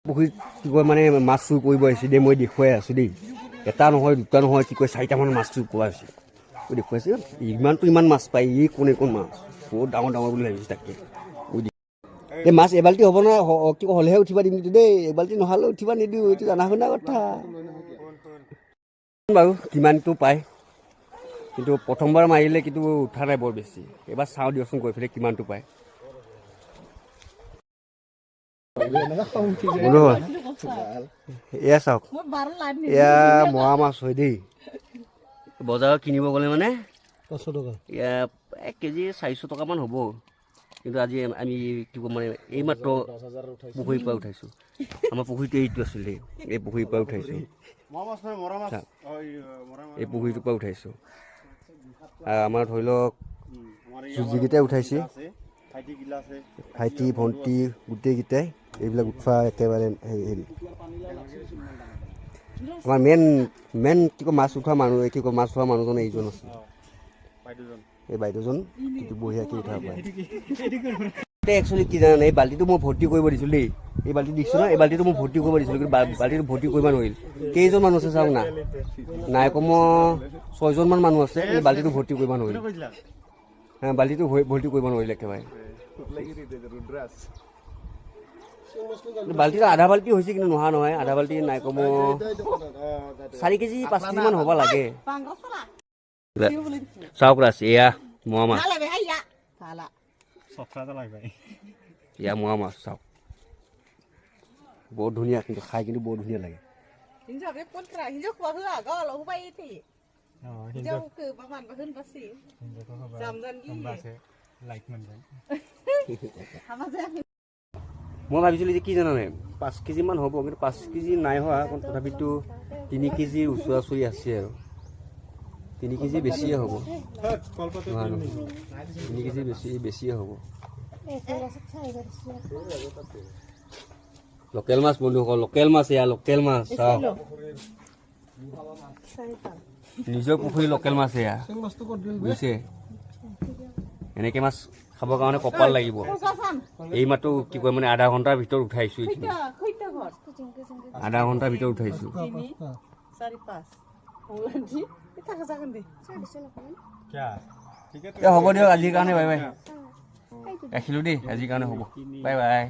পুখুৰীত কি কয় মানে মাছ চুৰ কৰিব আহিছে দেই, মই দেখুৱাই আছোঁ দেই। এটা নহয় দুটা নহয় কি কয় 4টামান মাছ চুৰ কৰা হৈছে। মই দেখুৱাইছোঁ ইমান মাছ পায়, ই কোন মাছ বহুত ডাঙৰ বুলি ভাবিছোঁ তাকে। এই মাছ এবাল্টি হ'ব নহয়, কি কয় হ'লেহে উঠিবা দিম কিন্তু দেই, এবাল্টি নহ'লেও উঠিবা নিদিওঁ, এইটো জানা শুনা কথা বাৰু। কিমানটো পায় কিন্তু প্ৰথমবাৰ মাৰিলে কিন্তু উঠা নাই বৰ বেছি। এইবাৰ চাওঁ দিয়কচোন গৈ পেলাই কিমানটো পায়। এয়া চাওক, এয়া মৰা মাছ হয় দেই। বজাৰত কিনিব গ'লে মানে 500 টকা, এয়া 1 কেজি 400 টকামান হ'ব। কিন্তু আজি আমি কি ক'ম মানে এইমাত্ৰ পুখুৰীৰ পৰা উঠাইছোঁ। আমাৰ পুখুৰীটো এইটো আছিলে, এই পুখুৰীৰ পৰা উঠাইছোঁ। এই পুখুৰীটোৰ পৰা উঠাইছোঁ। আমাৰ ধৰি লওক যিকেইটাই উঠাইছে, ভাইটি ভণ্টি গোটেইকেইটাই এইবিলাক উঠোৱা একেবাৰে হেৰি। আমাৰ মেইন কি কয় মাছ উঠোৱা মানুহ, কি কয় মাছ ধৰা মানুহজন এইজন আছে, এই বাইদেউজন কিন্তু বঢ়িয়াকৈ উঠাব পাৰে। একচুৱেলি কি জানানে, এই বাল্টিটো মই ভৰ্তি কৰিব দিছিলোঁ দেই, এই বাল্টি দিছোঁ ন, এই বাল্টিটো মই ভৰ্তি কৰিব দিছিলোঁ, কিন্তু বাল্টিটো ভৰ্তি কৰিব নোৱাৰিল। কেইজন মানুহ আছে চাওক না, নাই কমেও 6জনমান মানুহ আছে, এই বাল্টিটো ভৰ্তি কৰিব নোৱাৰিল। বাল্টিটো ভৰ্তি কৰিব নোৱাৰিলে একেবাৰে। বাল্টিটো আধা বাল্টি হৈছে কিন্তু নোহোৱা নহয়, আধা বাল্টি নাই কমেও 4 কেজি 5 কেজিমান হ'ব লাগে। চাওক ৰাজ, এয়া মোৱা মাছ, এয়া মোৱা মাছ চাওক, বহুত ধুনীয়া কিন্তু খাই কিন্তু বহুত ধুনীয়া লাগে। মই ভাবিছিলোঁ যে কি জানানে, 5 কেজিমান হ'ব, কিন্তু 5 কেজি নাই হোৱা, তথাপিতো 3 কেজিৰ ওচৰা-ওচৰি আছে আৰু। 3 কেজি বেছিয়ে হ'ব, 3 কেজি বেছিয়ে হ'ব। লোকেল মাছ বন্ধুসকল, লোকেল মাছ, এয়া লোকেল মাছ চাওক, নিজৰ পুখুৰী লোকেল মাছ এয়া, বুজিছে। এনেকৈ মাছ খাবৰ কাৰণে কপাল লাগিব। এই মাত্ৰ কি কয় মানে আধা ঘণ্টাৰ ভিতৰত উঠাইছোঁ, এইখিনি আধা ঘণ্টাৰ ভিতৰত উঠাইছোঁ। হ'ব দিয়ক আজিৰ কাৰণে, বাই বাই, ৰাখিলোঁ দেই আজিৰ কাৰণে, হ'ব, বাই বাই।